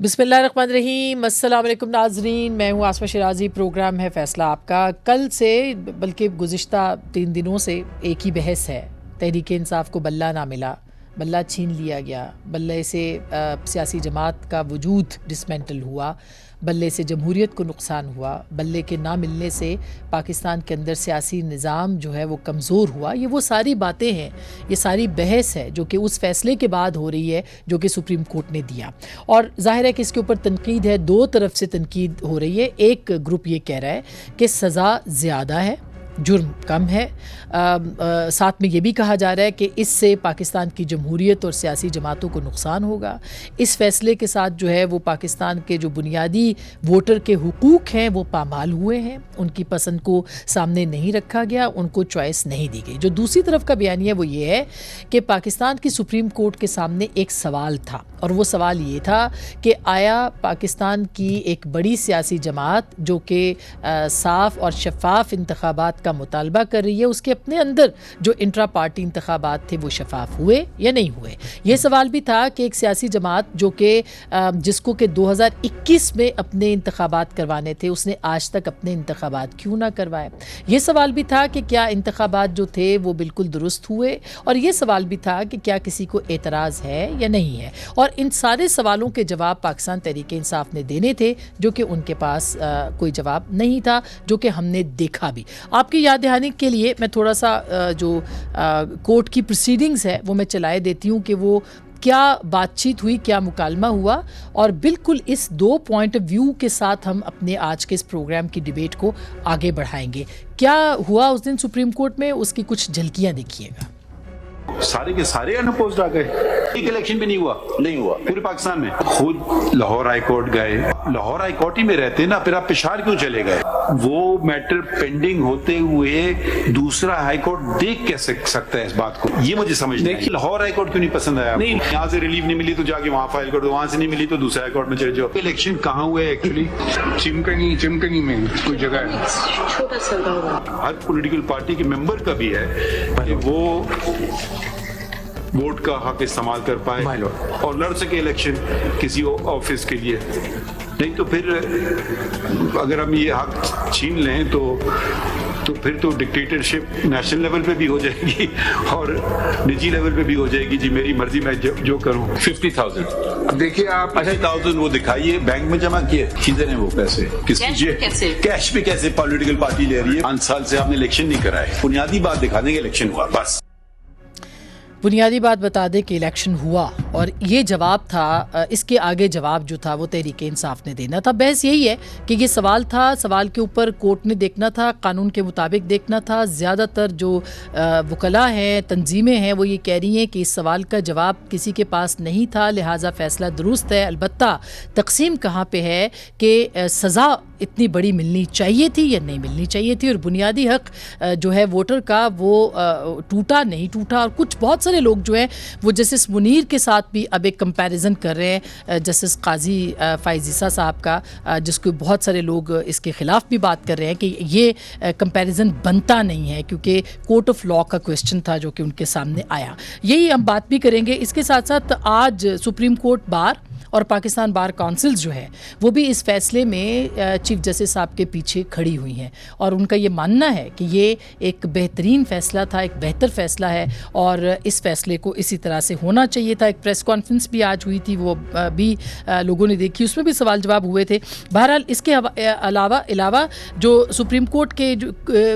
بسم اللہ الرحمن الرحیم. السلام علیکم ناظرین, میں ہوں آسمہ شیرازی. پروگرام ہے فیصلہ آپ کا. کل سے بلکہ گزشتہ 3 دنوں سے ایک ہی بحث ہے. تحریک انصاف کو بلہ نہ ملا, بلہ چھین لیا گیا, بلے سے سیاسی جماعت کا وجود ڈسمینٹل ہوا, بلے سے جمہوریت کو نقصان ہوا, بلے کے نہ ملنے سے پاکستان کے اندر سیاسی نظام جو ہے وہ کمزور ہوا. یہ وہ ساری باتیں ہیں, یہ ساری بحث ہے جو کہ اس فیصلے کے بعد ہو رہی ہے جو کہ سپریم کورٹ نے دیا. اور ظاہر ہے کہ اس کے اوپر تنقید ہے, 2 طرف سے تنقید ہو رہی ہے. ایک گروپ یہ کہہ رہا ہے کہ سزا زیادہ ہے, جرم کم ہے. ساتھ میں یہ بھی کہا جا رہا ہے کہ اس سے پاکستان کی جمہوریت اور سیاسی جماعتوں کو نقصان ہوگا. اس فیصلے کے ساتھ جو ہے وہ پاکستان کے جو بنیادی ووٹر کے حقوق ہیں وہ پامال ہوئے ہیں, ان کی پسند کو سامنے نہیں رکھا گیا, ان کو چوائس نہیں دی گئی. جو دوسری طرف کا بیانیہ وہ یہ ہے کہ پاکستان کی سپریم کورٹ کے سامنے ایک سوال تھا, اور وہ سوال یہ تھا کہ آیا پاکستان کی ایک بڑی سیاسی جماعت جو کہ صاف اور شفاف انتخابات کا مطالبہ کر رہی ہے, اس کے اپنے اندر جو انٹرا پارٹی انتخابات تھے وہ شفاف ہوئے یا نہیں ہوئے. یہ سوال بھی تھا کہ ایک سیاسی جماعت جو کہ جس کو کہ 2021 میں اپنے انتخابات کروانے تھے, اس نے آج تک اپنے انتخابات کیوں نہ کروائے. یہ سوال بھی تھا کہ کیا انتخابات جو تھے وہ بالکل درست ہوئے, اور یہ سوال بھی تھا کہ کیا کسی کو اعتراض ہے یا نہیں ہے. اور ان سارے سوالوں کے جواب پاکستان تحریک انصاف نے دینے تھے, جو کہ ان کے پاس کوئی جواب نہیں تھا, جو کہ ہم نے دیکھا بھی. آپ کی یاد دہانی کے لیے میں تھوڑا سا جو کورٹ کی پروسیڈنگز ہے وہ میں چلائے دیتی ہوں کہ وہ کیا بات چیت ہوئی, کیا مکالمہ ہوا, اور بالکل اس 2 پوائنٹ آف ویو کے ساتھ ہم اپنے آج کے اس پروگرام کی ڈیبیٹ کو آگے بڑھائیں گے. کیا ہوا اس دن سپریم کورٹ میں, اس کی کچھ جھلکیاں دیکھیے گا. سارے کے سارے انپوزڈ آ گئے, ایک الیکشن بھی نہیں ہوا پورے پاکستان میں. خود لاہور ہائی کورٹ گئے, لاہور ہائی کورٹ ہی میں رہتے نا, پھر آپ پشاور کیوں چلے گئے؟ وہ میٹر پینڈنگ ہوتے ہوئے دوسرا ہائی کورٹ دیکھ کیسے سکتا ہے اس بات کو, یہ مجھے سمجھ نہیں کہ لاہور ہائی کورٹ کیوں نہیں پسند آیا. نہیں, یہاں سے ریلیف نہیں ملی تو جا کے وہاں فائل کر دو, وہاں سے نہیں ملی تو دوسرے ہائی کورٹ میں چلے جاؤ. الیکشن کہاں ہوئے ایکچولی؟ چمکنی میں کوئی جگہ ہے, چھوٹا سا. ہر پولیٹیکل پارٹی کے ممبر کا بھی ہے کہ وہ ووٹ کا حق استعمال کر پائے اور لڑ سکے الیکشن کسی آفس کے لیے. نہیں تو پھر اگر ہم یہ حق چھین لیں تو پھر تو ڈکٹیٹرشپ نیشنل لیول پہ بھی ہو جائے گی اور نجی لیول پہ بھی ہو جائے گی. جی میری مرضی, میں جو کروں. 50,000 دیکھیے آپ, 80,000 وہ دکھائیے بینک میں جمع کیے, کدھر ہیں وہ پیسے؟ کیش پہ کیسے پولیٹیکل پارٹی لے رہی ہے؟ 5 سال سے آپ نے الیکشن نہیں کرائے. بنیادی بات دکھا دیں کہ الیکشن ہوا, بس بنیادی بات بتا دے کہ الیکشن ہوا, اور یہ جواب تھا. اس کے آگے جواب جو تھا وہ تحریک انصاف نے دینا تھا. بحث یہی ہے کہ یہ سوال تھا, سوال کے اوپر کورٹ نے دیکھنا تھا, قانون کے مطابق دیکھنا تھا. زیادہ تر جو وکلاء ہیں, تنظیمیں ہیں, وہ یہ کہہ رہی ہیں کہ اس سوال کا جواب کسی کے پاس نہیں تھا, لہٰذا فیصلہ درست ہے. البتہ تقسیم کہاں پہ ہے کہ سزا اتنی بڑی ملنی چاہیے تھی یا نہیں ملنی چاہیے تھی, اور بنیادی حق جو ہے ووٹر کا وہ ٹوٹا نہیں ٹوٹا. اور کچھ بہت سارے لوگ جو ہیں وہ جسٹس منیر کے ساتھ بھی اب ایک کمپیریزن کر رہے ہیں, جسٹس قاضی فائز عیسیٰ صاحب کا, جس کو بہت سارے لوگ اس کے خلاف بھی بات کر رہے ہیں کہ یہ کمپیریزن بنتا نہیں ہے, کیونکہ کورٹ آف لاء کا کویسچن تھا جو کہ ان کے سامنے آیا. یہی ہم بات بھی کریں گے. اس کے ساتھ ساتھ آج سپریم کورٹ بار اور پاکستان بار کونسلز جو ہے وہ بھی اس فیصلے میں چیف جسٹس صاحب کے پیچھے کھڑی ہوئی ہیں, اور ان کا یہ ماننا ہے کہ یہ ایک بہترین فیصلہ تھا, ایک بہتر فیصلہ ہے, اور اس فیصلے کو اسی طرح سے ہونا چاہیے تھا. ایک پریس کانفرنس بھی آج ہوئی تھی, وہ بھی لوگوں نے دیکھی, اس میں بھی سوال جواب ہوئے تھے. بہرحال اس کے علاوہ جو سپریم کورٹ کے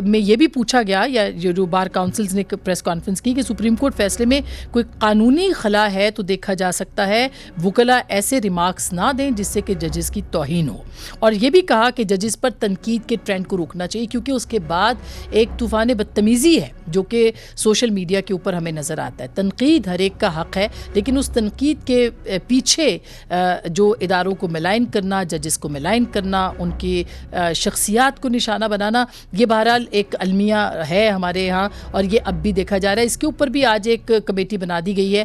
میں یہ بھی پوچھا گیا, یا جو بار کونسلز نے پریس کانفرنس کی, کہ سپریم کورٹ فیصلے میں کوئی قانونی خلا ہے تو دیکھا جا سکتا ہے, وکلاء ایسے ریمارکس نہ دیں جس سے کہ ججز کی توہین ہو. اور یہ بھی کہا کہ ججز پر تنقید کے ٹرینڈ کو روکنا چاہیے, کیونکہ اس کے بعد ایک طوفان بدتمیزی ہے جو کہ سوشل میڈیا کے اوپر ہمیں نظر آتا ہے. تنقید ہر ایک کا حق ہے, لیکن اس تنقید کے پیچھے جو اداروں کو ملائن کرنا, ججز کو ملائن کرنا, ان کی شخصیات کو نشانہ بنانا, یہ بہرحال ایک المیہ ہے ہمارے یہاں, اور یہ اب بھی دیکھا جا رہا ہے. اس کے اوپر بھی آج ایک کمیٹی بنا دی گئی ہے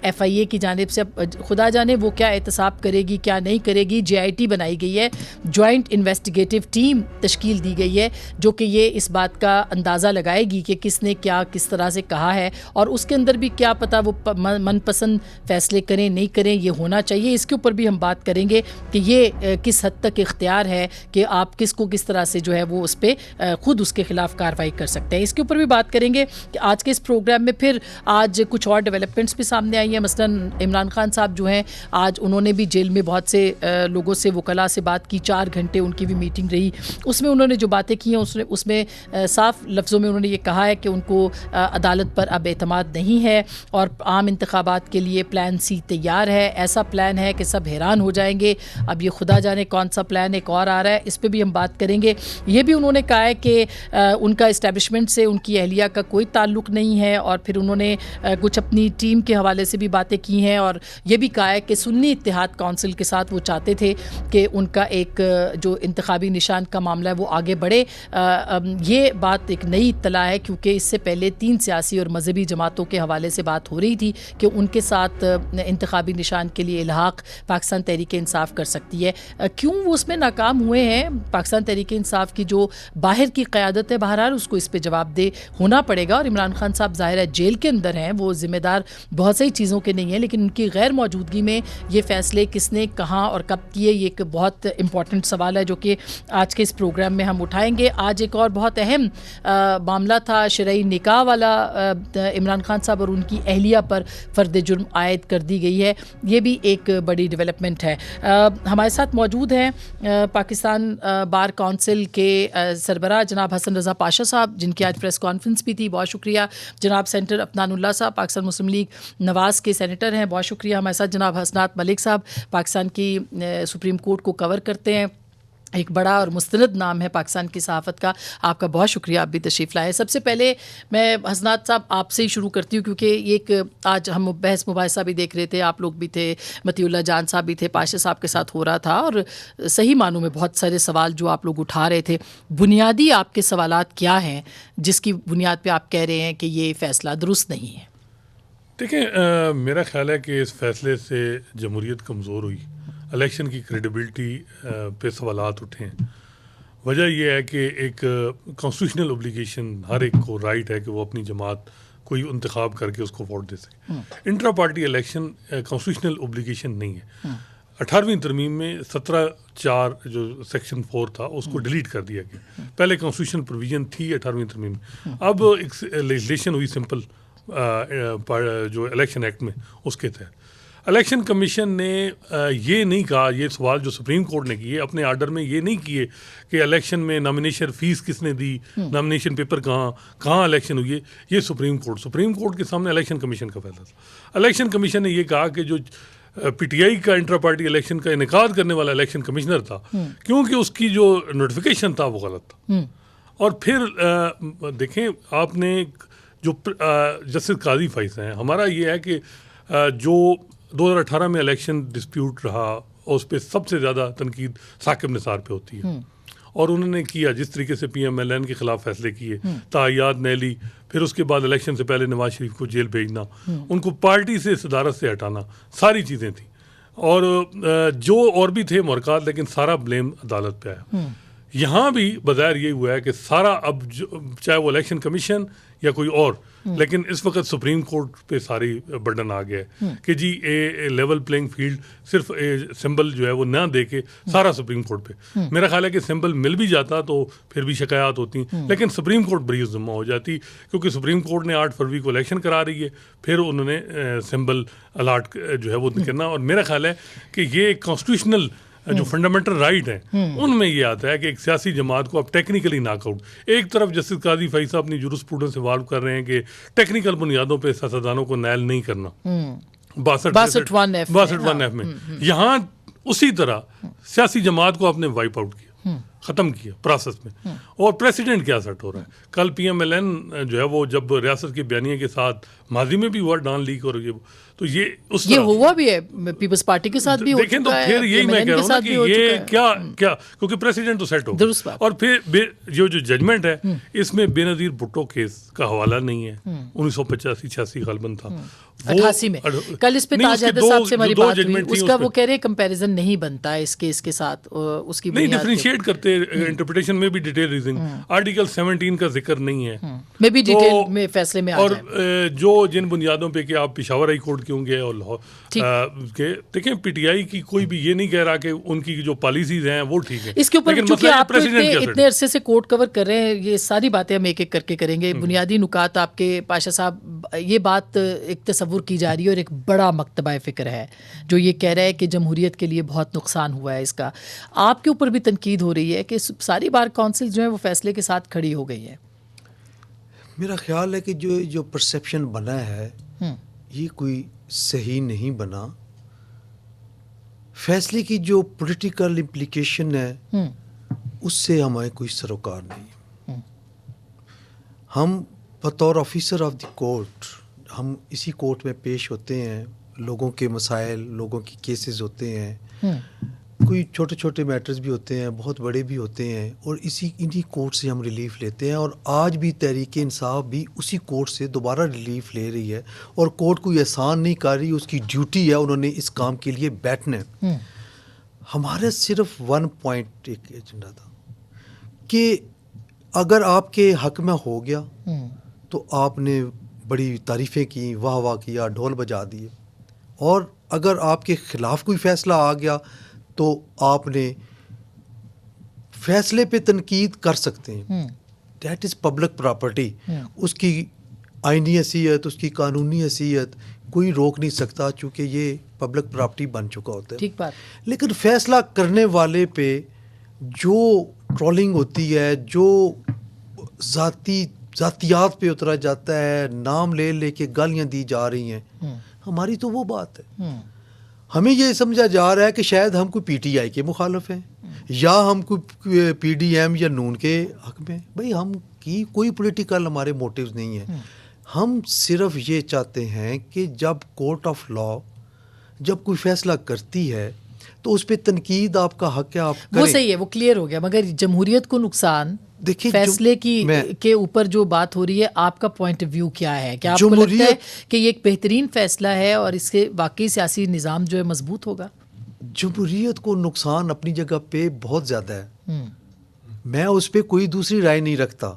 FIA کی جانب سے. خدا جانے وہ کیا احتساب کرے گی کیا نہیں کرے گی. JIT بنائی گئی ہے, جوائنٹ انویسٹیگیٹو ٹیم تشکیل دی گئی ہے جو کہ یہ اس بات کا اندازہ لگائے گی کہ کس نے کیا کس طرح سے کہا ہے, اور اس کے اندر بھی کیا پتہ وہ من پسند فیصلے کریں نہیں کریں, یہ ہونا چاہیے. اس کے اوپر بھی ہم بات کریں گے کہ یہ کس حد تک اختیار ہے کہ آپ کس کو کس طرح سے جو ہے وہ اس پہ خود اس کے خلاف کارروائی کر سکتے ہیں. اس کے اوپر بھی بات کریں گے کہ آج کے اس پروگرام میں پھر آج کچھ اور ڈیولپمنٹس بھی سامنے آئی ہیں. مثلاً عمران خان صاحب جو ہیں آج انہوں نے بھی جیل میں بہت سے لوگوں سے وکلاء سے بات کی, 4 گھنٹے ان کی بھی میٹنگ رہی. اس میں انہوں نے جو باتیں کی ہیں اس میں صاف لفظوں میں انہوں نے یہ کہا ہے کہ ان کو عدالت پر اب اعتماد نہیں ہے اور عام انتخابات کے لیے پلان C تیار ہے. ایسا پلان ہے کہ سب حیران ہو جائیں گے. اب یہ خدا جانے کون سا پلان ایک اور آ رہا ہے, اس پہ بھی ہم بات کریں گے. یہ بھی انہوں نے کہا ہے کہ ان کا اسٹیبلشمنٹ سے ان کی اہلیہ کا کوئی تعلق نہیں ہے, اور پھر انہوں نے کچھ اپنی ٹیم کے حوالے سے بھی باتیں کی ہیں, اور یہ بھی کہا ہے کہ سنی اتحاد کونسل کے ساتھ وہ چاہتے تھے کہ ان کا ایک جو انتخابی نشان کا معاملہ ہے وہ آگے بڑھے. یہ بات ایک نئی اطلاع ہے کیونکہ اس سے پہلے 3 سیاسی اور مذہبی جماعتوں کے حوالے سے بات ہو رہی تھی کہ ان کے ساتھ انتخابی نشان کے لیے الحاق پاکستان تحریک انصاف کر سکتی ہے. کیوں وہ اس میں ناکام ہوئے ہیں؟ پاکستان تحریک انصاف کی جو باہر کی قیادت ہے بہرحال اس کو اس پہ جواب دہ ہونا پڑے گا, اور عمران خان صاحب ظاہر ہے جیل کے اندر ہیں, وہ ذمہ دار بہت سی چیزوں کے نہیں ہیں, لیکن ان کی غیر موجودگی میں یہ فیصلے کس نے کہاں اور کب کیے, یہ ایک بہت امپورٹنٹ سوال ہے جو کہ آج کے اس پروگرام میں ہم اٹھائیں گے. آج ایک اور بہت اہم معاملہ تھا شرعی نکاح والا, عمران خان صاحب اور ان کی اہلیہ پر فرد جرم عائد کر دی گئی ہے. یہ بھی ایک بڑی ڈیولپمنٹ ہے. ہمارے ساتھ موجود ہیں پاکستان بار کونسل کے سربراہ جناب حسن رضا پاشا صاحب, جن کی آج پریس کانفرنس بھی تھی, بہت شکریہ. جناب سینٹر افنان اللہ صاحب پاکستان مسلم لیگ نواز کے سینیٹر ہیں, بہت شکریہ. ہمارے ساتھ جناب حسنات ملک صاحب پاکستان کی سپریم کورٹ کو کور کرتے ہیں, ایک بڑا اور مستند نام ہے پاکستان کی صحافت کا. آپ کا بہت شکریہ, آپ بھی تشریف لائے. سب سے پہلے میں حسنات صاحب آپ سے ہی شروع کرتی ہوں کیونکہ ایک آج ہم بحث مباحثہ بھی دیکھ رہے تھے, آپ لوگ بھی تھے, متی اللہ جان صاحب بھی تھے, پاشا صاحب کے ساتھ ہو رہا تھا, اور صحیح معنوں میں بہت سارے سوال جو آپ لوگ اٹھا رہے تھے. بنیادی آپ کے سوالات کیا ہیں جس کی بنیاد پہ آپ کہہ رہے ہیں کہ یہ فیصلہ درست نہیں ہے؟ دیکھیں, میرا خیال ہے کہ اس فیصلے سے جمہوریت کمزور ہوئی, الیکشن کی کریڈیبلٹی پہ سوالات اٹھے ہیں. وجہ یہ ہے کہ ایک کانسٹیٹیوشنل اوبلیگیشن, ہر ایک کو رائٹ ہے کہ وہ اپنی جماعت کوئی انتخاب کر کے اس کو ووٹ دے سکے. Intra party election constitutional obligation نہیں ہے. 18ویں ترمیم میں 17(4) جو سیکشن 4 تھا اس کو ڈیلیٹ کر دیا گیا. پہلے کانسٹیٹیوشنل پروویژن تھی 18ویں ترمیم میں, اب ایک لیجسلیشن ہوئی سمپل جو الیکشن ایکٹ میں, اس کے تحت الیکشن کمیشن نے یہ نہیں کہا, یہ سوال جو سپریم کورٹ نے کیے اپنے آرڈر میں یہ نہیں کیے کہ الیکشن میں نامینیشن فیس کس نے دی, نامینیشن پیپر کہاں الیکشن ہوئی. یہ سپریم کورٹ کے سامنے الیکشن کمیشن کا فیصلہ تھا. الیکشن کمیشن نے یہ کہا کہ جو PTI کا انٹرا پارٹی الیکشن کا انعقاد کرنے والا الیکشن کمشنر تھا, کیونکہ اس کی جو نوٹیفیکیشن تھا وہ غلط تھا. اور پھر دیکھیں آپ نے جو جسٹس قاضی فائز ہیں, ہمارا یہ ہے کہ جو 2018 میں الیکشن ڈسپیوٹ رہا اور اس پہ سب سے زیادہ تنقید ثاقب نثار پہ ہوتی ہے, اور انہوں نے کیا جس طریقے سے PMLN کے خلاف فیصلے کیے, تعیاد نیلی, پھر اس کے بعد الیکشن سے پہلے نواز شریف کو جیل بھیجنا, ان کو پارٹی سے صدارت سے ہٹانا, ساری چیزیں تھیں. اور جو اور بھی تھے محرکات, لیکن سارا بلیم عدالت پہ آیا. یہاں بھی بظاہر یہ ہوا ہے کہ سارا اب چاہے وہ الیکشن کمیشن یا کوئی اور, لیکن اس وقت سپریم کورٹ پہ ساری برڈن آ گیا ہے کہ جی اے لیول پلینگ فیلڈ, صرف سمبل جو ہے وہ نہ دے کے سارا سپریم کورٹ پہ. میرا خیال ہے کہ سمبل مل بھی جاتا تو پھر بھی شکایات ہوتی, لیکن سپریم کورٹ بری ذمہ ہو جاتی, کیونکہ سپریم کورٹ نے 8 فروری کو الیکشن کرا رہی ہے, پھر انہوں نے سمبل الاٹ جو ہے وہ کرنا. اور میرا خیال ہے کہ یہ ایک کانسٹیٹیوشنل جو فنڈامنٹل رائٹ ہیں ان میں یہ آتا ہے کہ ایک سیاسی جماعت کو اب ٹیکنیکلی ناک آؤٹ. ایک طرف جسٹس قاضی فائز صاحب اپنی جورسپروڈنس ایوالو کر رہے ہیں کہ ٹیکنیکل بنیادوں پہ سیاستدانوں کو نائل نہیں کرنا 62(1)(f) میں, یہاں اسی طرح سیاسی جماعت کو آپ نے وائپ آؤٹ کیا, ختم کیا پروسیس میں. اور پریسیڈنٹ کیا سیٹ ہو رہا ہے. کل PMLN جو ہے وہ جب ریاست کے بیانیے کے ساتھ ماضی میں بھی ہوا ڈان لیک اور یہ اس یہ ہوا بھی ہے پیپلز پارٹی کے ساتھ بھی ہو دیکھیں تو پھر یہی میں کہہ رہا ہوں نا کہ یہ کیا کیونکہ پریسیڈنٹ تو سیٹ ہو اور پھر جو ججمنٹ ہے اس میں بے نظیر بھٹو کیس کا حوالہ نہیں ہے 1985-86 غالباً تھا 88 میں. کل اس پہ تاج حیدر صاحب سے ہماری بات ہوئی, اس کا وہ کہہ رہے کمپیریزن نہیں بنتا ہے اس کیس کے ساتھ, اس کی نہیں ڈفرینشیٹ کرتے انٹرپریٹیشن میں بھی ڈیٹیل ریزنگ آرٹیکل 17 کا ذکر نہیں ہے, میں بھی ڈیٹیل میں فیصلے میں اور جو جن بنیادوں پہ کہ آپ پشاور ہائی کورٹ کیوں گئے اور دیکھیں پی ٹی آئی کی کوئی بھی یہ نہیں کہہ رہا کہ ان کی جو پالیسیز ہیں وہ ٹھیک ہے, اس کے اوپر چونکہ آپ اتنے عرصے سے کورٹ کور کر رہے ہیں, یہ ساری باتیں ہم ایک ایک کر کے کریں گے. بنیادی نکات آپ کے پاشا صاحب, یہ بات ایک تصور کی جا رہی ہے اور ایک بڑا مکتبہ فکر ہے جو یہ کہہ رہا ہے کہ جمہوریت کے لیے بہت نقصان ہوا ہے اس کا. آپ کے اوپر بھی تنقید ہو رہی ہے کہ ساری بار کونسل جو ہے وہ فیصلے کے ساتھ کھڑی ہو گئی ہے. میرا خیال ہے کہ جو پرسیپشن بنا ہے یہ کوئی صحیح نہیں بنا. فیصلے کی جو پولیٹیکل امپلیکیشن ہے اس سے ہمیں کوئی سروکار نہیں. ہم بطور آفیسر آف دی کورٹ ہم اسی کورٹ میں پیش ہوتے ہیں, لوگوں کے مسائل, لوگوں کی کیسز ہوتے ہیں, کوئی چھوٹے چھوٹے میٹرز بھی ہوتے ہیں, بہت بڑے بھی ہوتے ہیں, اور انہی کورٹ سے ہم ریلیف لیتے ہیں. اور آج بھی تحریک انصاف بھی اسی کورٹ سے دوبارہ ریلیف لے رہی ہے, اور کورٹ کوئی احسان نہیں کر رہی, اس کی ڈیوٹی ہے, انہوں نے اس کام کے لیے بیٹھنا ہے. ہمارا صرف 1 پوائنٹ ایک ایجنڈا تھا کہ اگر آپ کے حق میں ہو گیا تو آپ نے بڑی تعریفیں کی, واہ واہ کیا, ڈھول بجا دیے, اور اگر آپ کے خلاف کوئی فیصلہ آ گیا تو آپ نے فیصلے پہ تنقید کر سکتے ہیں. That is public property. اس کی آئینی حیثیت, اس کی قانونی حیثیت کوئی روک نہیں سکتا, چونکہ یہ پبلک پراپرٹی بن چکا ہوتا ہے. ٹھیک بات. لیکن فیصلہ کرنے والے پہ جو ٹرولنگ ہوتی ہے, جو ذاتیات پہ اترا جاتا ہے, نام لے لے کے گالیاں دی جا رہی ہیں, ہماری تو وہ بات ہے. ہمیں یہ سمجھا جا رہا ہے کہ شاید ہم کوئی پی ٹی آئی کے مخالف ہیں یا ہم کوئی پی ڈی ایم یا نون کے حق میں. بھئی ہم کی کوئی پولیٹیکل ہمارے موٹیوز نہیں ہیں. ہم صرف یہ چاہتے ہیں کہ جب کورٹ آف لا جب کوئی فیصلہ کرتی ہے تو اس پہ تنقید آپ کا حق ہے, آپ کریں. وہ صحیح ہے, وہ کلیئر ہو گیا. مگر جمہوریت کو نقصان فیصلے کے اوپر جو بات ہو رہی ہے, آپ کا پوائنٹ آف ویو کیا ہے؟ کیا آپ کو لگتا ہے کہ یہ ایک بہترین فیصلہ ہے اور اس کے واقعی سیاسی نظام جو ہے مضبوط ہوگا؟ جمہوریت کو نقصان اپنی جگہ پہ بہت زیادہ ہے. میں اس پہ کوئی دوسری رائے نہیں رکھتا.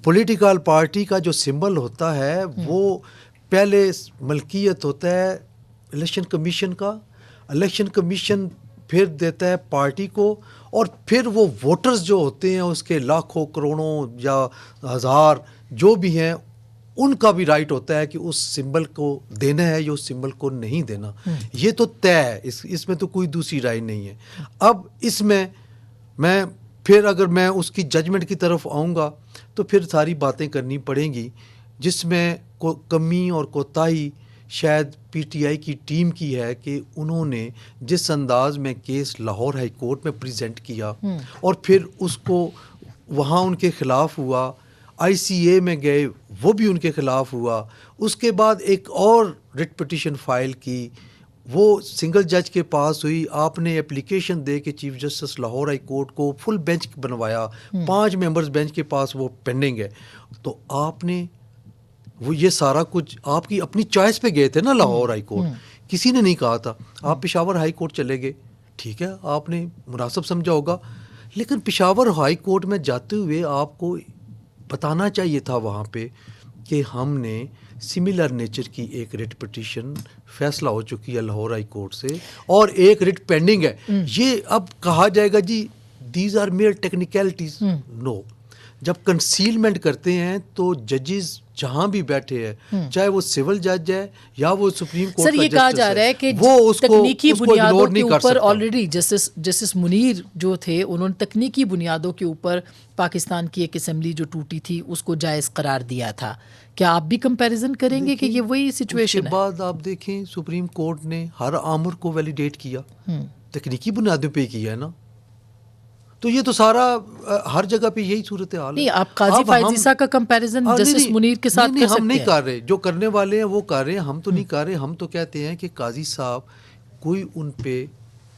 پولیٹیکل پارٹی کا جو سمبل ہوتا ہے وہ پہلے ملکیت ہوتا ہے الیکشن کمیشن کا, الیکشن کمیشن پھر دیتا ہے پارٹی کو, اور پھر وہ ووٹرز جو ہوتے ہیں اس کے لاکھوں کروڑوں یا ہزار جو بھی ہیں, ان کا بھی رائٹ ہوتا ہے کہ اس سمبل کو دینا ہے یا اس سمبل کو نہیں دینا. یہ تو طے ہے, اس میں تو کوئی دوسری رائے نہیں ہے. اب اس میں پھر اگر میں اس کی ججمنٹ کی طرف آؤں گا تو پھر ساری باتیں کرنی پڑیں گی, جس میں کمی اور کوتاہی شاید پی ٹی آئی کی ٹیم کی ہے کہ انہوں نے جس انداز میں کیس لاہور ہائی کورٹ میں پریزنٹ کیا اور پھر اس کو وہاں ان کے خلاف ہوا, آئی سی اے میں گئے وہ بھی ان کے خلاف ہوا, اس کے بعد ایک اور ریٹ پٹیشن فائل کی, وہ سنگل جج کے پاس ہوئی, آپ نے اپلیکیشن دے کے chief justice Lahore high court کو فل بینچ بنوایا, 5 ممبرز بینچ کے پاس وہ پینڈنگ ہے. تو آپ نے وہ یہ سارا کچھ آپ کی اپنی چوائس پہ گئے تھے نا لاہور ہائی کورٹ, کسی نے نہیں کہا تھا. آپ پشاور ہائی کورٹ چلے گئے, ٹھیک ہے, آپ نے مناسب سمجھا ہوگا, لیکن پشاور ہائی کورٹ میں جاتے ہوئے آپ کو بتانا چاہیے تھا وہاں پہ کہ ہم نے سملر نیچر کی ایک ریٹ پٹیشن فیصلہ ہو چکی ہے لاہور ہائی کورٹ سے اور ایک ریٹ پینڈنگ ہے. یہ اب کہا جائے گا جی دیز آر میئر ٹیکنیکلٹیز. نو, جب کنسیلمنٹ کرتے ہیں تو ججز جہاں بھی بیٹھے ہیں, چاہے وہ سول جج ہے یا وہ سپریم کورٹ کا سر, یہ کہا جا رہا ہے کہ تکنیکی بنیادوں کے اوپر آلریڈی جسٹس منیر جو تھے انہوں نے تکنیکی بنیادوں کے اوپر پاکستان کی ایک اسمبلی جو ٹوٹی تھی اس کو جائز قرار دیا تھا. کیا آپ بھی کمپیریزن کریں گے کہ یہ وہی سچویشن ہے؟ اس کے بعد آپ دیکھیں سپریم کورٹ نے ہر آمر کو ویلیڈیٹ کیا, تکنیکی بنیادوں پہ کیا ہے نا. تو یہ تو سارا ہر جگہ پہ یہی صورتحال ہے. نہیں آپ قاضی فائز عیسیٰ کا کمپیریزن جسٹس منیر کے ساتھ کر سکتے ہیں. ہم نہیں کر رہے, جو کرنے والے ہیں وہ کر رہے ہیں, ہم تو نہیں کر رہے. ہم تو کہتے ہیں کہ قاضی صاحب کوئی ان پہ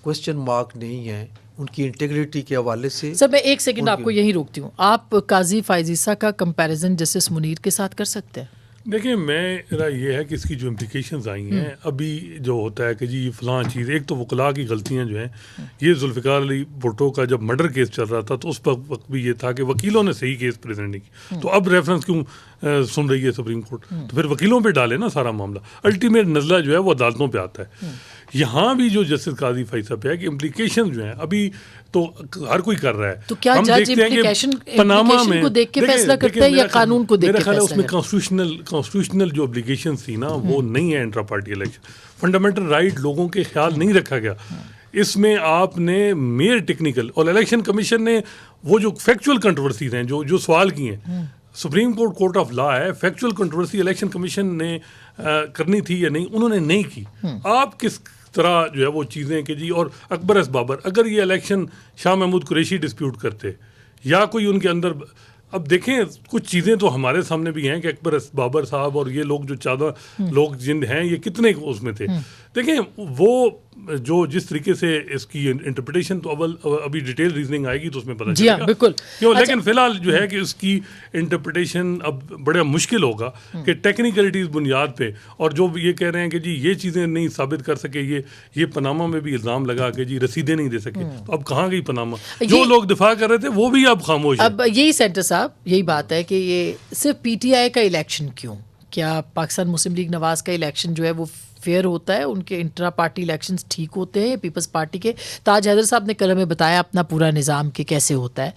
کوسچن مارک نہیں ہے ان کی انٹیگریٹی کے حوالے سے. سر میں ایک سیکنڈ آپ کو یہی روکتی ہوں, آپ قاضی فائز عیسیٰ کا کمپیریزن جسٹس منیر کے ساتھ کر سکتے ہیں؟ دیکھیں میرا یہ ہے کہ اس کی جو امپلیکیشنز آئی ہیں ابھی جو ہوتا ہے کہ جی فلاں چیز, ایک تو وکلاء کی غلطیاں جو ہیں, یہ ذوالفقار علی بھٹو کا جب مرڈر کیس چل رہا تھا تو اس وقت بھی یہ تھا کہ وکیلوں نے صحیح کیس پریزنٹ نہیں کی, تو اب ریفرنس کیوں سن رہی ہے سپریم کورٹ, تو پھر وکیلوں پہ ڈالے نا سارا معاملہ. الٹیمیٹ نزلہ جو ہے وہ عدالتوں پہ آتا ہے. یہاں بھی جو جسٹس قاضی فائز صاحب پہ ہے کہ امپلیکیشن جو ہیں ابھی تو ہر کوئی کر رہا ہے. تو کیا جج امپلیکیشن کو دیکھ کے فیصلہ کرتا ہے یا قانون کو دیکھ کے فیصلہ کرتا ہے؟ میرا خیال ہے اس میں کانسٹیٹیوشنل جو ابلیگیشن تھی نا وہ نہیں ہے intra party election. Fundamental right لوگوں کے خیال نہیں رکھا گیا اس میں. آپ نے میئر ٹیکنیکل اور الیکشن کمیشن نے وہ جو فیکچوئل کنٹروورسیز ہیں جو سوال کی ہیں, سپریم کورٹ آف لا ہے, فیکچوئل کنٹروورسی الیکشن کمیشن نے کرنی تھی یا نہیں, انہوں نے نہیں کی. آپ کس طرح جو ہے وہ چیزیں کہ جی, اور اکبر ایس بابر اگر یہ الیکشن شاہ محمود قریشی ڈسپیوٹ کرتے یا کوئی ان کے اندر, اب دیکھیں کچھ چیزیں تو ہمارے سامنے بھی ہیں کہ اکبر ایس بابر صاحب اور یہ لوگ جو 14 لوگ جن ہیں یہ کتنے اس میں تھے. دیکھیں وہ جو جس طریقے سے اس کی انٹرپریٹیشن تو ابھی ڈیٹیل ریزننگ آئے گی تو اس میں پتہ چلے گا بالکل کیوں, لیکن فی الحال جو ہے کہ اس کی انٹرپریٹیشن اب بڑا مشکل ہوگا کہ ٹیکنیکلٹیز بنیاد پہ, اور جو یہ کہہ رہے ہیں کہ جی یہ چیزیں نہیں ثابت کر سکے, یہ پاناما میں بھی الزام لگا کہ جی رسیدیں نہیں دے سکے, تو اب کہاں گئی پاناما؟ جو لوگ دفاع کر رہے تھے وہ بھی اب خاموش ہیں. اب یہی سینٹر صاحب یہی بات ہے کہ یہ صرف پی ٹی آئی کا الیکشن کیوں, کیا پاکستان مسلم لیگ نواز کا الیکشن جو ہے وہ فیئر ہوتا ہے, ان کے انٹرا پارٹی الیکشنز ٹھیک ہوتے ہیں پیپلز پارٹی کے؟ تاج حیدر صاحب نے کل ہمیں بتایا اپنا پورا نظام کہ کیسے ہوتا ہے.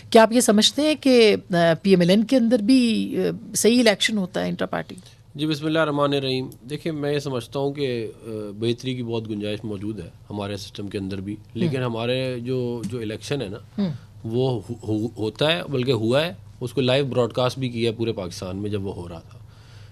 کیا آپ یہ سمجھتے ہیں کہ پی ایم ایل این کے اندر بھی صحیح الیکشن ہوتا ہے انٹرا پارٹی؟ جی بسم اللہ الرحمن الرحیم. دیکھیں میں یہ سمجھتا ہوں کہ بہتری کی بہت گنجائش موجود ہے ہمارے سسٹم کے اندر بھی, لیکن ہمارے جو الیکشن ہے نا وہ ہوتا ہے, بلکہ ہوا ہے, اس کو لائیو براڈ کاسٹ بھی کیا پورے پاکستان میں جب وہ ہو رہا تھا.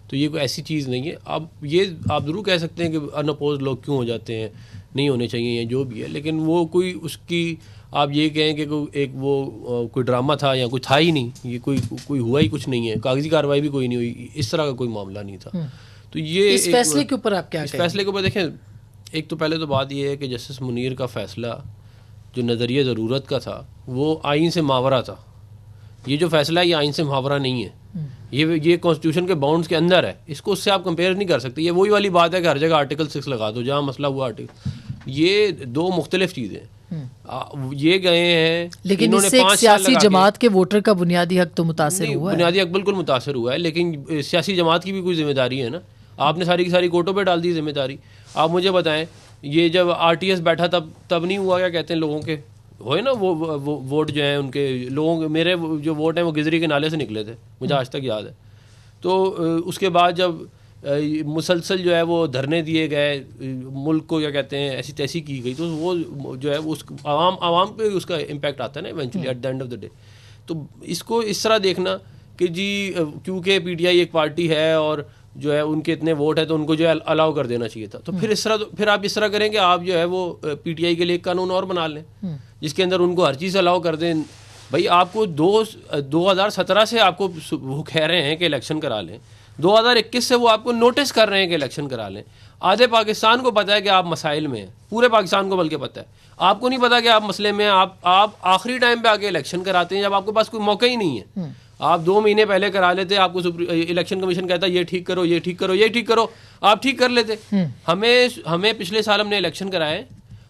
تو یہ کوئی ایسی چیز نہیں ہے. اب یہ آپ ضرور کہہ سکتے ہیں کہ ان اپوزڈ لوگ کیوں ہو جاتے ہیں, نہیں ہونے چاہیے یا جو بھی ہے, لیکن وہ کوئی اس کی آپ یہ کہیں کہ ایک وہ کوئی ڈرامہ تھا یا کوئی تھا ہی نہیں, یہ کوئی ہوا ہی کچھ نہیں ہے, کاغذی کارروائی بھی کوئی نہیں ہوئی, اس طرح کا کوئی معاملہ نہیں تھا. تو یہ اس فیصلے کے اوپر آپ کیا کہیں؟ اس فیصلے کے اوپر دیکھیں, ایک تو پہلے تو بات یہ ہے کہ جسٹس منیر کا فیصلہ جو نظریہ ضرورت کا تھا وہ آئین سے ماورہ تھا. یہ جو فیصلہ ہے یہ آئین سے محاورہ نہیں ہے, یہ کانسٹیٹیوشن کے باؤنڈز کے اندر ہے, اس کو اس سے آپ کمپیئر نہیں کر سکتے. یہ وہی والی بات ہے کہ ہر جگہ آرٹیکل 6 لگا دو جہاں مسئلہ ہوا آرٹیکل, یہ دو مختلف چیزیں. یہ گئے ہیں لیکن اس سے سیاسی جماعت کے ووٹر کا بنیادی حق تو متاثر ہوا ہے. بنیادی حق بالکل متاثر ہوا ہے, لیکن سیاسی جماعت کی بھی کوئی ذمہ داری ہے نا. آپ نے ساری کی ساری کورٹوں پہ ڈال دی ذمہ داری. آپ مجھے بتائیں یہ جب آر ٹی ایس بیٹھا تب نہیں ہوا, کیا کہتے ہیں لوگوں کے ہوئے نا وہ ووٹ جو ہیں ان کے لوگوں کے, میرے جو ووٹ ہیں وہ گزری کے نالے سے نکلے تھے, مجھے آج تک یاد ہے. تو اس کے بعد جب مسلسل جو ہے وہ دھرنے دیے گئے, ملک کو کیا کہتے ہیں ایسی تیسی کی گئی, تو وہ جو ہے وہ عوام پہ اس کا امپیکٹ آتا ہے نا eventually at the end of the day. تو اس کو اس طرح دیکھنا کہ جی کیونکہ پی ٹی آئی ایک پارٹی ہے اور جو ہے ان کے اتنے ووٹ ہیں تو ان کو جو ہے الاؤ کر دینا چاہیے تھا. تو پھر آپ اس طرح کریں کہ آپ جو ہے وہ پی ٹی آئی کے لیے ایک قانون اور بنا لیں جس کے اندر ان کو ہر چیز الاؤ کر دیں. بھائی آپ کو 2017 سے آپ کو وہ کہہ رہے ہیں کہ الیکشن کرا لیں, 2021 سے وہ آپ کو نوٹس کر رہے ہیں کہ الیکشن کرا لیں. آدھے پاکستان کو پتہ ہے کہ آپ مسائل میں ہیں, پورے پاکستان کو بلکہ پتہ ہے. آپ کو نہیں پتا کہ آپ مسئلے میں ہیں. آپ آخری ٹائم پہ آ کے الیکشن کراتے ہیں جب آپ کے پاس کوئی موقع ہی نہیں ہے. آپ 2 مہینے پہلے کرا لیتے, آپ کو الیکشن کمیشن کہتا ہے یہ ٹھیک کرو, یہ ٹھیک کرو, یہ ٹھیک کرو, آپ ٹھیک کر لیتے. ہمیں پچھلے سال ہم نے الیکشن کرائے,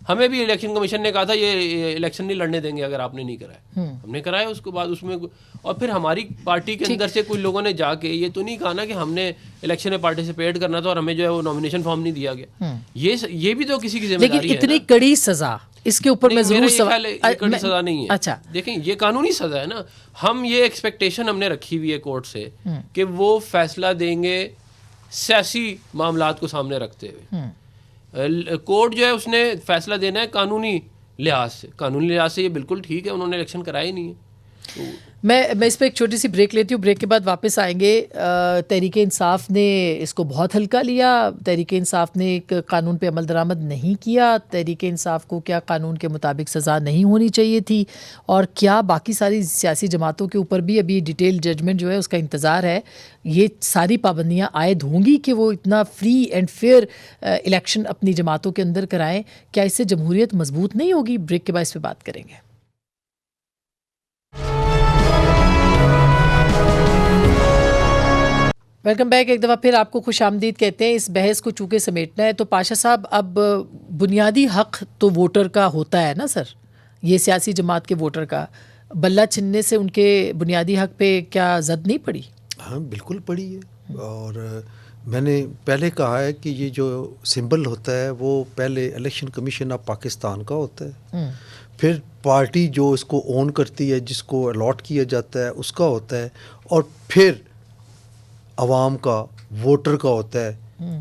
ہمیں بھی الیکشن کمیشن نے کہا تھا یہ الیکشن نہیں لڑنے دیں گے اگر آپ نے نہیں کرائے. ہم نے کرایا, اس کے بعد اس میں اور پھر ہماری پارٹی کے اندر سے کچھ لوگوں نے جا کے یہ تو نہیں کہا نا کہ ہم نے الیکشن میں پارٹیسپیٹ کرنا تھا اور ہمیں جو ہے وہ نامینیشن فارم نہیں دیا گیا. یہ بھی تو کسی کی ذمہ داری ہے. لیکن اتنی کڑی سزا اس کے اوپر میں ضرور کڑی سزا نہیں ہے. اچھا دیکھیں یہ قانونی سزا ہے نا. ہم یہ ایکسپیکٹیشن ہم نے رکھی ہوئی ہے کورٹ سے کہ وہ فیصلہ دیں گے سیاسی معاملات کو سامنے رکھتے ہوئے. کورٹ جو ہے اس نے فیصلہ دینا ہے قانونی لحاظ سے. قانونی لحاظ سے یہ بالکل ٹھیک ہے, انہوں نے الیکشن کرایا ہی نہیں ہے. میں اس پہ ایک چھوٹی سی بریک لیتی ہوں, بریک کے بعد واپس آئیں گے. تحریک انصاف نے اس کو بہت ہلکا لیا, تحریک انصاف نے ایک قانون پہ عمل درآمد نہیں کیا, تحریک انصاف کو کیا قانون کے مطابق سزا نہیں ہونی چاہیے تھی, اور کیا باقی ساری سیاسی جماعتوں کے اوپر بھی ابھی ڈیٹیل ججمنٹ جو ہے اس کا انتظار ہے. یہ ساری پابندیاں عائد ہوں گی کہ وہ اتنا فری اینڈ فیئر الیکشن اپنی جماعتوں کے اندر کرائیں, کیا اس سے جمہوریت مضبوط نہیں ہوگی؟ بریک کے بعد اس پہ بات کریں گے. Welcome back. ایک دفعہ پھر آپ کو خوش آمدید کہتے ہیں. اس بحث کو چونکہ سمیٹنا ہے تو پاشا صاحب, اب بنیادی حق تو ووٹر کا ہوتا ہے نا سر, یہ سیاسی جماعت کے ووٹر کا, بلہ چھننے سے ان کے بنیادی حق پہ کیا زد نہیں پڑی؟ ہاں بالکل پڑی ہے, اور میں نے پہلے کہا ہے کہ یہ جو سمبل ہوتا ہے وہ پہلے الیکشن کمیشن آف پاکستان کا ہوتا ہے, پھر پارٹی جو اس کو اون کرتی ہے, جس کو الاٹ کیا جاتا ہے, اس کا ہوتا ہے, اور پھر عوام کا, ووٹر کا ہوتا ہے,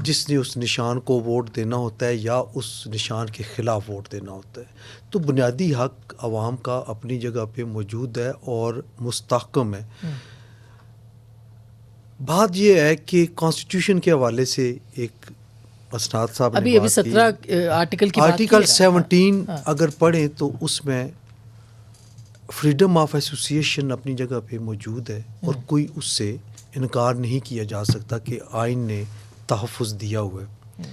جس نے اس نشان کو ووٹ دینا ہوتا ہے یا اس نشان کے خلاف ووٹ دینا ہوتا ہے. تو بنیادی حق عوام کا اپنی جگہ پہ موجود ہے اور مستحکم ہے. بات یہ ہے کہ کانسٹیٹیوشن کے حوالے سے ایک اسناد صاحب نے ابھی 17 آرٹیکل کی بات کی ہے. آرٹیکل 17 اگر پڑھیں تو اس میں فریڈم آف ایسوسیشن اپنی جگہ پہ موجود ہے, اور کوئی اس سے انکار نہیں کیا جا سکتا کہ آئین نے تحفظ دیا ہوا ہے.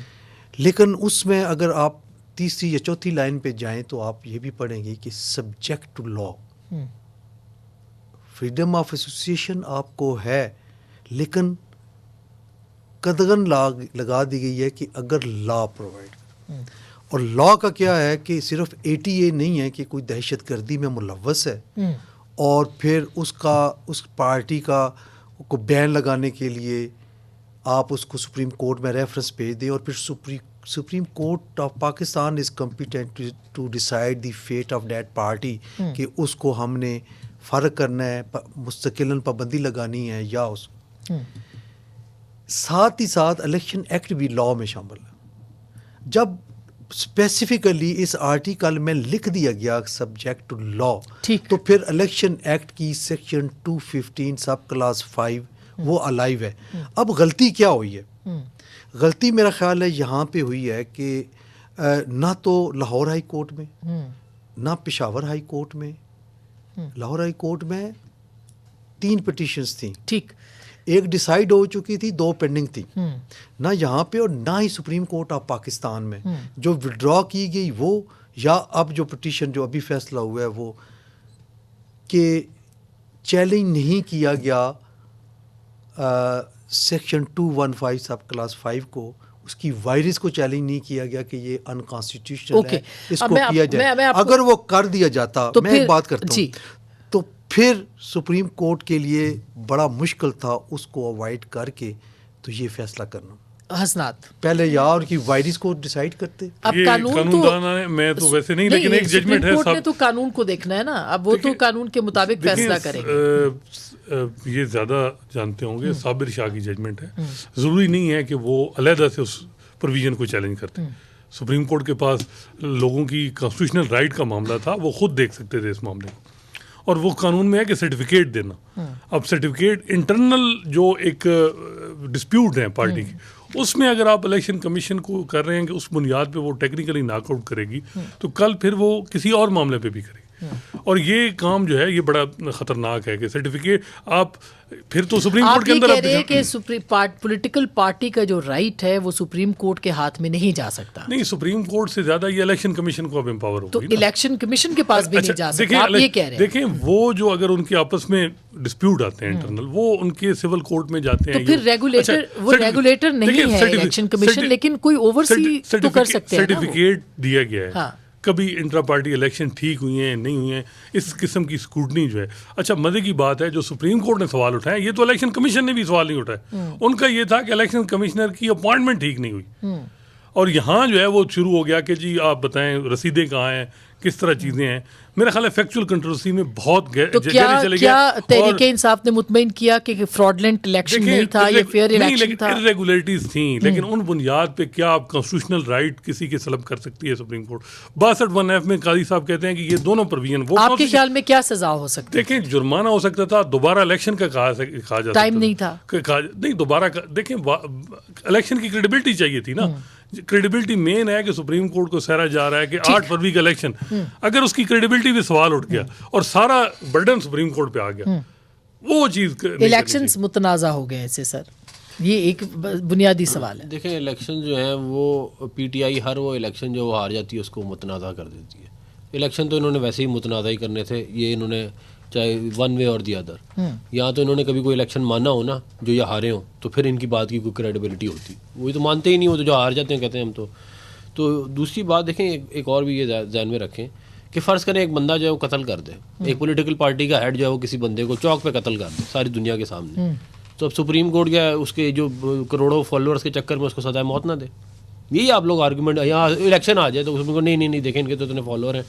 لیکن اس میں اگر آپ تیسری یا چوتھی لائن پہ جائیں تو آپ یہ بھی پڑھیں گے کہ subject to law. Freedom of association آپ کو ہے, لیکن قدغن لگا دی گئی ہے کہ اگر لا پرووائڈ, اور لا کا کیا ہے کہ صرف ATA نہیں ہے کہ کوئی دہشت گردی میں ملوث ہے, اور پھر اس پارٹی کو بین لگانے کے لیے آپ اس کو سپریم کورٹ میں ریفرنس بھیج دیں, اور پھر Supreme Court of Pakistan is competent to decide the fate of that party کہ اس کو ہم نے فرق کرنا ہے, مستقلاً پابندی لگانی ہے یا اس ساتھ ہی ساتھ الیکشن ایکٹ بھی لا میں شامل ہے. جب اسپیسیفکلی اس آرٹیکل میں لکھ دیا گیا سبجیکٹ ٹو لا, تو پھر الیکشن ایکٹ کی سیکشن 215 سب کلاس 5 وہ الائیو ہے. اب غلطی کیا ہوئی ہے؟ غلطی میرا خیال ہے یہاں پہ ہوئی ہے کہ نہ تو لاہور ہائی کورٹ میں, نہ پشاور ہائی کورٹ میں. لاہور ہائی کورٹ میں 3 پٹیشنز تھیں, ٹھیک, ایک ڈیسائیڈ ہو چکی تھی, 2 پینڈنگ تھی. نہ یہاں پہ اور نہ ہی سپریم کورٹ آف پاکستان میں جو وڈرا کی گئی وہ, یا اب جو پٹیشن جو ابھی فیصلہ ہوا ہے وہ, کہ چیلنج نہیں کیا گیا سیکشن 215 سب کلاس 5 کو, اس کی وائرس کو چیلنج نہیں کیا گیا کہ یہ انکانسٹیٹیوشنل ہے, اس کو کیا جائے. اگر وہ کر دیا جاتا, میں ایک بات کرتا ہوں, تو پھر سپریم کورٹ کے لیے بڑا مشکل تھا اس کو اوائڈ کر کے تو یہ فیصلہ کرنا. حسنات پہلے یار کی وائرس کو ڈیسائیڈ کرتے. اب قانون تو میں تو ویسے نہیں, لیکن ایک ججمنٹ ہے, کورٹ نے تو قانون کو دیکھنا ہے نا, اب وہ تو قانون کے مطابق فیصلہ کریں گے. یہ زیادہ جانتے ہوں گے, صابر شاہ کی ججمنٹ ہے, ضروری نہیں ہے کہ وہ علیحدہ سے اس پروویژن کو چیلنج کرتے. سپریم کورٹ کے پاس لوگوں کی کانسٹیٹیوشنل رائٹ کا معاملہ تھا, وہ خود دیکھ سکتے تھے اس معاملے کو, اور وہ قانون میں ہے کہ سرٹیفکیٹ دینا. اب سرٹیفکیٹ انٹرنل جو ایک ڈسپیوٹ ہے پارٹی کی, اس میں اگر آپ الیکشن کمیشن کو کر رہے ہیں کہ اس بنیاد پہ وہ ٹیکنیکلی ناک آؤٹ کرے گی, تو کل پھر وہ کسی اور معاملے پہ بھی کرے گی. اور یہ کام جو ہے یہ بڑا خطرناک ہے کہ سرٹیفکیٹ آپ پھر تو سپریم کورٹ کے اندر آپ یہ کہہ رہے ہیں کہ پولیٹیکل پارٹی کا جو رائٹ ہے وہ سپریم کورٹ کے ہاتھ میں نہیں جا سکتا. نہیں, سپریم کورٹ سے زیادہ یہ الیکشن کمیشن کو اب امپاور ہوگی, تو الیکشن کمیشن کے پاس بھی نہیں جا سکتا. آپ یہ کہہ رہے ہیں. دیکھیں, وہ جو اگر ان کے آپس میں ڈسپیوٹ آتے ہیں انٹرنل, وہ ان کے سول کورٹ میں جاتے ہیں. تو پھر ریگولیٹر نہیں ہے الیکشن کمیشن, لیکن کوئی اوورسی تو کر سکتے ہیں. سرٹیفکیٹ دیا گیا ہے, کبھی انٹرا پارٹی الیکشن ٹھیک ہوئی ہیں نہیں ہوئی ہیں, اس قسم کی اسکروٹنی جو ہے. اچھا, مزے کی بات ہے جو سپریم کورٹ نے سوال اٹھایا, یہ تو الیکشن کمیشن نے بھی سوال نہیں اٹھایا. ان کا یہ تھا کہ الیکشن کمشنر کی اپوائنٹمنٹ ٹھیک نہیں ہوئی, اور یہاں جو ہے وہ شروع ہو گیا کہ جی آپ بتائیں رسیدیں کہاں ہیں, کس طرح چیزیں ہیں. میرا خیال ہے فیکچوئل کنٹروورسی میں بہت تو کیا تحریک انصاف نے مطمئن کیا کہ فراڈلنٹ الیکشن نہیں تھا, یہ فیئر الیکشن تھا؟ ارریگولیرٹیز تھیں, لیکن ان بنیاد پہ کیا آپ کانسٹیٹیوشنل رائٹ کسی کے سلب کر سکتی ہے سپریم کورٹ؟ 62(1)(f) میں قاضی صاحب کہتے ہیں کہ یہ دونوں پروویژن, وہ آپ کے خیال میں کیا سزا ہو سکتی ہے؟ دیکھیں جرمانہ ہو سکتا تھا, دوبارہ الیکشن کا کہا جا سکتا, ٹائم نہیں تھا, نہیں دوبارہ دیکھیں الیکشن کی کریڈیبلٹی چاہیے تھی نا. کریڈیبلٹی مین ہے کہ سپریم کورٹ کو سہرا جا رہا ہے کہ 8 فروری کا الیکشن, اگر اس کی کریڈیبلٹی پہ سوال اٹھ گیا اور سارا برڈن سپریم کورٹ پہ آ گیا, وہ چیز الیکشنز متنازع ہو گئے ایسے سر, یہ ایک بنیادی سوال ہے. دیکھیں الیکشن جو ہیں وہ پی ٹی آئی ہر وہ الیکشن جو وہ ہار جاتی ہے اس کو متنازع کر دیتی ہے. الیکشن تو انہوں نے ویسے ہی متنازع ہی کرنے تھے, یہ انہوں نے چاہے ون وے اور دی ادر, یا تو انہوں نے کبھی کوئی الیکشن مانا ہو نا جو یہ ہارے ہوں, تو پھر ان کی بات کی کوئی کریڈیبلٹی ہوتی. وہی تو مانتے ہی نہیں ہو, تو جو ہار جاتے ہیں کہتے ہیں ہم تو دوسری بات دیکھیں ایک اور بھی یہ ذہن میں رکھیں کہ فرض کریں ایک بندہ جو ہے وہ قتل کر دے, ایک پولیٹیکل پارٹی کا ہیڈ جو ہے وہ کسی بندے کو چوک پہ قتل کر دے ساری دنیا کے سامنے, تو اب سپریم کورٹ کیا ہے اس کے جو کروڑوں فالوورس کے چکر میں اس کو سزائے موت نہ دے. یہی آپ لوگ آرگومنٹ, یہاں الیکشن آ جائے تو اس کو نہیں دیکھیں ان کے تو اتنے فالوور ہیں,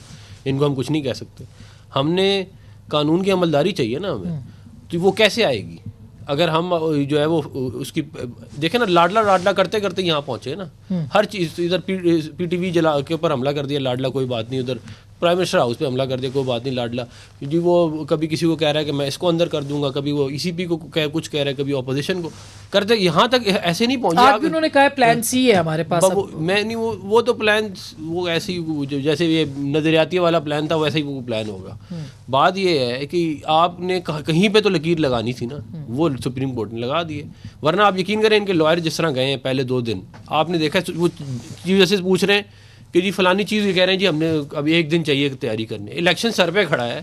ان کو ہم کچھ نہیں کہہ سکتے. ہم نے قانون کی عملداری چاہیے نا ہمیں, تو وہ کیسے آئے گی اگر ہم جو ہے وہ اس کی دیکھیں نا, لاڈلا کرتے کرتے یہاں پہنچے نا. ہر چیز ادھر پی ٹی وی جلا کے اوپر حملہ کر دیا لاڈلا, کوئی بات نہیں, ادھر پرائم منسٹر ہاؤس پہ حملہ کر دیا, کوئی بات نہیں لاڈلا جی, وہ کبھی کسی کو کہہ رہا ہے کہ میں اس کو اندر کر دوں گا, کبھی وہ ای سی پی کو کچھ کہہ رہا ہے, کبھی اپوزیشن کو کرتے, یہاں تک ایسے نہیں پہنچے. آج بھی انہوں نے کہا پلان سی ہے ہمارے پاس, میں نہیں وہ تو پلان وہ ایسے ہی جیسے یہ نظریاتی والا پلان تھا ویسے ہی وہ پلان ہوگا. بات یہ ہے کہ آپ نے کہیں پہ تو لکیر لگانی تھی نا, وہ سپریم کورٹ نے لگا دیے. ورنہ آپ یقین کریں ان کے لائر جس طرح گئے ہیں پہلے 2 دن, آپ نے دیکھا وہ چیف جسٹس پوچھ رہے ہیں کہ جی فلانی چیز یہ کہہ رہے ہیں جی ہم نے اب 1 دن چاہیے تیاری کرنے, الیکشن سر پہ کھڑا ہے,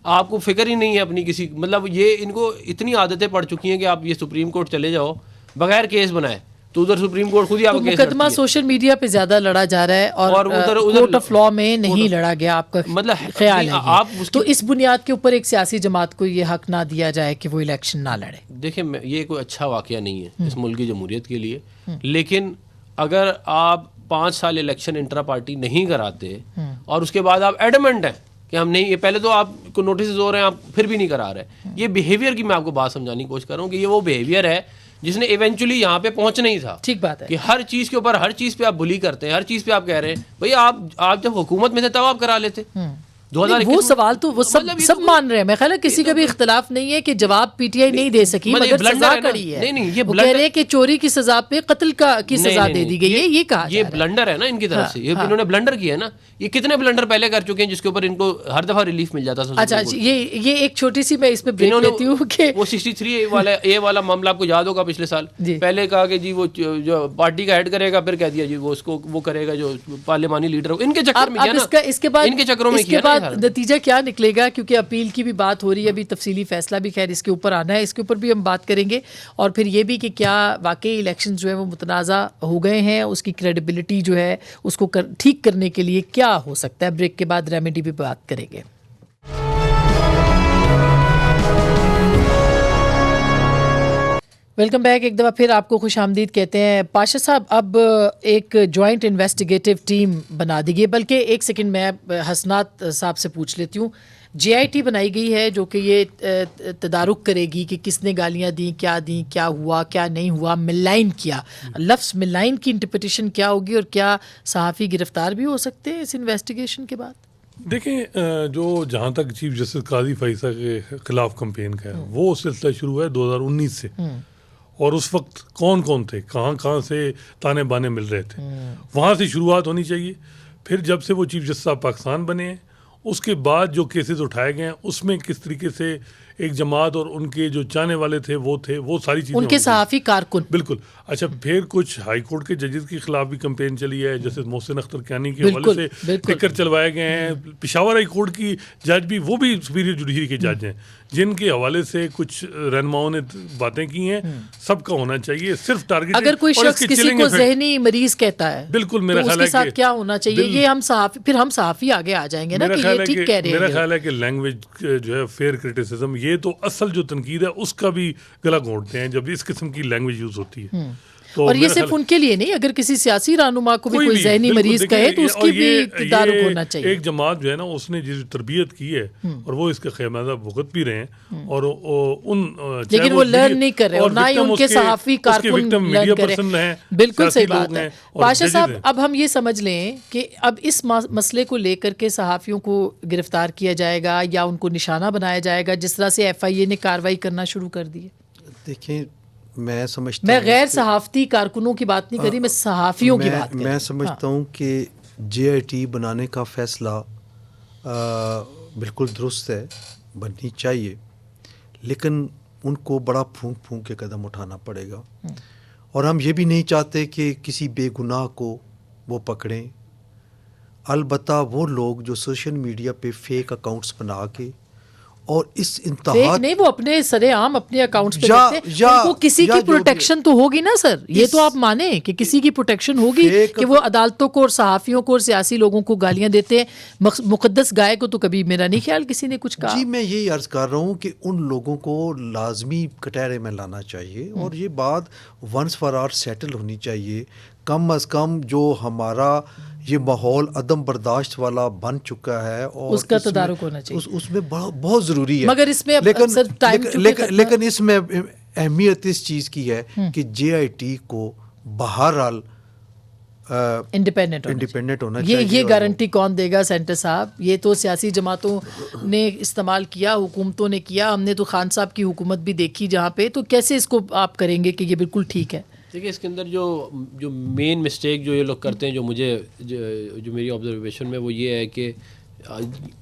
آپ کو فکر ہی نہیں ہے اپنی کسی, مطلب یہ ان کو اتنی عادتیں پڑ چکی ہیں کہ آپ یہ سپریم کورٹ چلے جاؤ بغیر کیس بنائے, تو ادھر سپریم کورٹ خود ہی آپ کیس مقدمہ سوشل میڈیا پہ زیادہ لڑا جا رہا ہے اور کورٹ آف لاء میں نہیں لڑا گیا, آپ کا مطلب خیال ہے تو اس بنیاد کے اوپر ایک سیاسی جماعت کو یہ حق نہ دیا جائے کہ وہ الیکشن نہ لڑے؟ دیکھیں یہ کوئی اچھا واقعہ نہیں ہے اس ملک کی جمہوریت کے لیے, لیکن اگر آپ 5 سال الیکشن انٹرا پارٹی نہیں کراتے اور اس کے بعد آپ ایڈمنٹ ہیں کہ ہم نہیں, یہ پہلے تو آپ کو نوٹسز ہو رہے ہیں آپ پھر بھی نہیں کرا رہے, یہ بیہیویئر کی میں آپ کو بات سمجھانے کی کوشش کر رہا ہوں کہ یہ وہ بیہیویئر ہے جس نے ایونچولی یہاں پہ پہنچنا ہی تھا. ٹھیک بات ہے کہ ہر چیز کے اوپر, ہر چیز پہ آپ بلی کرتے ہیں, ہر چیز پہ آپ کہہ رہے ہیں بھائی آپ جب حکومت میں تھے تب آپ کرا لیتے. وہ سوال تو وہ سب مان رہے ہیں, میں خیال ہے کسی کا بھی اختلاف نہیں ہے کہ جواب پی ٹی آئی نہیں دے سکی, مگر سزا کڑی ہے. وہ کہہ رہے ہیں کہ چوری کی سزا پہ قتل کی سزا دے دی گئی ہے, یہ کہا یہ بلنڈر ہے نا ان کی طرف سے, یہ انہوں نے بلنڈر کیا ہے نا. یہ کتنے بلنڈر پہلے کر چکے ہیں جس کے اوپر ان کو ہر دفعہ ریلیف مل جاتا تھا. اچھا یہ ایک چھوٹی سی میں اس میں بریک لیتی ہوں کہ وہ 63A والا معاملہ آپ کو یاد ہوگا پچھلے سال, پہلے کہا کہ جی وہ جو پارٹی کا ہیڈ کرے گا, پھر کہہ دیا جی وہ اس کو وہ کرے گا جو پارلیمانی لیڈر ہو, ان کے چکر میں کیا نا, اس کے بعد ان کے چکروں میں کیا نا. نتیجہ کیا نکلے گا, کیونکہ اپیل کی بھی بات ہو رہی ہے, ابھی تفصیلی فیصلہ بھی خیر اس کے اوپر آنا ہے, اس کے اوپر بھی ہم بات کریں گے, اور پھر یہ بھی کہ کیا واقعی الیکشن جو ہے وہ متنازع ہو گئے ہیں, اس کی کریڈیبلٹی جو ہے اس کو ٹھیک کرنے کے لیے کیا ہو سکتا ہے. بریک کے بعد ریمیڈی بھی بات کریں گے. ویلکم بیک, ایک دفعہ پھر آپ کو خوش آمدید کہتے ہیں. پاشا صاحب, اب ایک جوائنٹ انویسٹیگیٹو ٹیم بنا دی گئی, بلکہ ایک سیکنڈ میں حسنات صاحب سے پوچھ لیتی ہوں. JIT بنائی گئی ہے جو کہ یہ تدارک کرے گی کہ کس نے گالیاں دیں, کیا ہوا, کیا نہیں ہوا, ملائن کیا. لفظ ملائن کی انٹرپریٹیشن کیا ہوگی, اور کیا صحافی گرفتار بھی ہو سکتے ہیں اس انویسٹیگیشن کے بعد؟ دیکھیں, جو جہاں تک چیف جسٹس قاضی فائزہ کے خلاف کمپین کا ہے وہ سلسلہ شروع ہے 2019 سے, اور اس وقت کون تھے, کہاں سے تانے بانے مل رہے تھے, وہاں سے شروعات ہونی چاہیے. پھر جب سے وہ چیف جسٹس صاحب پاکستان بنے ہیں, اس کے بعد جو کیسز اٹھائے گئے ہیں اس میں کس طریقے سے ایک جماعت اور ان کے جو چاہنے والے تھے وہ ساری چیزیں, ان کے صحافی کارکن. بالکل. اچھا, پھر کچھ ہائی کورٹ کے ججز کے خلاف بھی کمپین چلی ہے, جیسے محسن اختر کیانی کے حوالے سے ٹکر چلوائے گئے ہیں. پشاور ہائی کورٹ کی جج بھی, وہ بھی سپیریئر جوڈیشری کے جج ہیں, جن کے حوالے سے کچھ رہنماؤں نے باتیں کی ہیں. سب کا ہونا چاہیے, صرف ٹارگیٹ. اگر کوئی شخص کسی کو ذہنی مریض کہتا ہے, بالکل میرا خیال ہے اس کے ساتھ کیا ہونا چاہیے, یہ ہم صحافی آگے آ جائیں گے نا کہ یہ ٹھیک کہہ رہے ہیں. میرا خیال ہے کہ لینگویج جو ہے, فیئر کرٹیسزم, یہ تو اصل جو تنقید ہے اس کا بھی گلا گھونٹتے ہیں جب اس قسم کی لینگویج یوز ہوتی ہے. اور یہ صرف ان کے لیے نہیں, اگر کسی سیاسی رہنما کو بھی کوئی ذہنی مریض کہے تو اس کی بھی تدارک ہونا چاہیے. ایک جماعت جو ہے نا اس نے جس تربیت کی ہے اور وہ اس کے خمیازہ بھگت بھی رہے ہیں, اور ان لیکن وہ لرن نہیں کر رہے, اور نہ ہی ان کے صحافی کارکن لرن کر رہے ہیں. بالکل صحیح بات ہے. پاشا صاحب, اب ہم یہ سمجھ لیں کہ اب اس مسئلے کو لے کر کے صحافیوں کو گرفتار کیا جائے گا یا ان کو نشانہ بنایا جائے گا جس طرح سے ایف آئی اے نے کارروائی کرنا شروع کر دی ہے؟ دیکھیں, میں غیر صحافتی کارکنوں کی بات نہیں کر رہی, میں صحافیوں کی بات کر رہی ہوں. میں سمجھتا ہوں کہ جے آئی ٹی بنانے کا فیصلہ بالکل درست ہے, بننی چاہیے, لیکن ان کو بڑا پھونک پھونک کے قدم اٹھانا پڑے گا. اور ہم یہ بھی نہیں چاہتے کہ کسی بے گناہ کو وہ پکڑیں. البتہ وہ لوگ جو سوشل میڈیا پہ فیک اکاؤنٹس بنا کے اور اس انتہا نہیں, وہ اپنے سرے عام اپنے اکاؤنٹس پہ رکھتے ہیں, ان کو کسی کی پروٹیکشن تو ہوگی نا سر, یہ تو آپ مانیں کہ کسی کی پروٹیکشن ہوگی کہ وہ عدالتوں کو اور صحافیوں کو اور سیاسی لوگوں کو گالیاں دیتے ہیں. مقدس گائے کو تو کبھی میرا نہیں خیال کسی نے کچھ کہا. جی, میں یہی عرض کر رہا ہوں کہ ان لوگوں کو لازمی کٹہرے میں لانا چاہیے اور یہ بات ونس فار آل سیٹل ہونی چاہیے. کم از کم جو ہمارا یہ ماحول عدم برداشت والا بن چکا ہے اور اس کا تدارک ہونا چاہیے, اس میں بہت ضروری ہے. مگر اس میں لیکن اس میں اہمیت اس چیز کی ہے کہ جے آئی ٹی کو بہرحال انڈیپینڈنٹ ہونا چاہیے. یہ گارنٹی کون دے گا سینٹر صاحب؟ یہ تو سیاسی جماعتوں نے استعمال کیا, حکومتوں نے کیا. ہم نے تو خان صاحب کی حکومت بھی دیکھی جہاں پہ, تو کیسے اس کو آپ کریں گے کہ یہ بالکل ٹھیک ہے؟ دیکھیے, اس کے اندر جو مین مسٹیک جو یہ لوگ کرتے ہیں, جو مجھے جو میری آبزرویشن میں, وہ یہ ہے کہ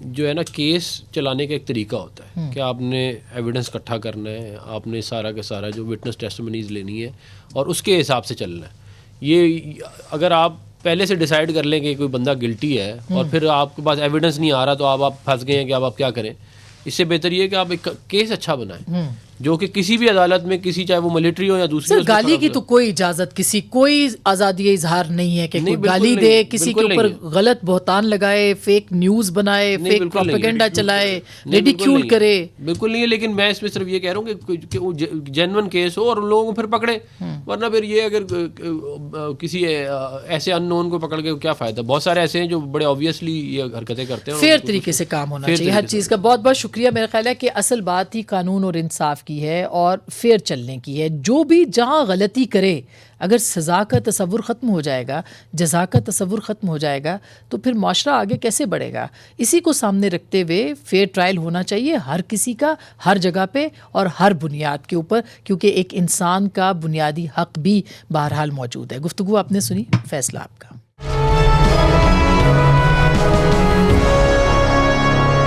جو ہے نا کیس چلانے کا ایک طریقہ ہوتا ہے کہ آپ نے ایویڈنس اکٹھا کرنا ہے, آپ نے سارا کا سارا جو وٹنس ٹیسٹمنیز لینی ہے اور اس کے حساب سے چلنا ہے. یہ اگر آپ پہلے سے ڈیسائیڈ کر لیں کہ کوئی بندہ گلٹی ہے اور پھر آپ کے پاس ایویڈنس نہیں آ رہا تو آپ پھنس گئے ہیں کہ اب آپ کیا کریں, اس سے بہتر یہ کہ آپ ایک کیس اچھا بنائیں جو کہ کسی بھی عدالت میں کسی, چاہے وہ ملٹری ہو یا دوسری. سر, گالی کی تو کوئی اجازت, کوئی آزادی اظہار نہیں ہے کہ کوئی گالی دے, کسی کے اوپر غلط بہتان لگائے, فیک نیوز بنائے, فیک پروپیگنڈا چلائے, ریڈیکیول کرے. بالکل نہیں ہے, لیکن میں اس میں صرف یہ کہہ رہا ہوں کہ وہ جینون کیس ہو اور لوگوں کو پھر پکڑے. ورنہ پھر یہ اگر کسی ایسے ان نون کو پکڑ کے کیا فائدہ؟ بہت سارے ایسے ہیں جو بڑے آبویسلی یہ حرکتیں کرتے ہیں. فیئر طریقے سے کام ہونا چاہیے ہر چیز کا. بہت بہت شکریہ. میرا خیال ہے کہ اصل بات ہی قانون اور انصاف کی ہے اور فیئر چلنے کی ہے. جو بھی جہاں غلطی کرے, اگر سزا کا تصور ختم ہو جائے گا, جزا کا تصور ختم ہو جائے گا, تو پھر معاشرہ آگے کیسے بڑھے گا؟ اسی کو سامنے رکھتے ہوئے فیئر ٹرائل ہونا چاہیے ہر کسی کا, ہر جگہ پہ اور ہر بنیاد کے اوپر, کیونکہ ایک انسان کا بنیادی حق بھی بہرحال موجود ہے. گفتگو آپ نے سنی, فیصلہ آپ کا.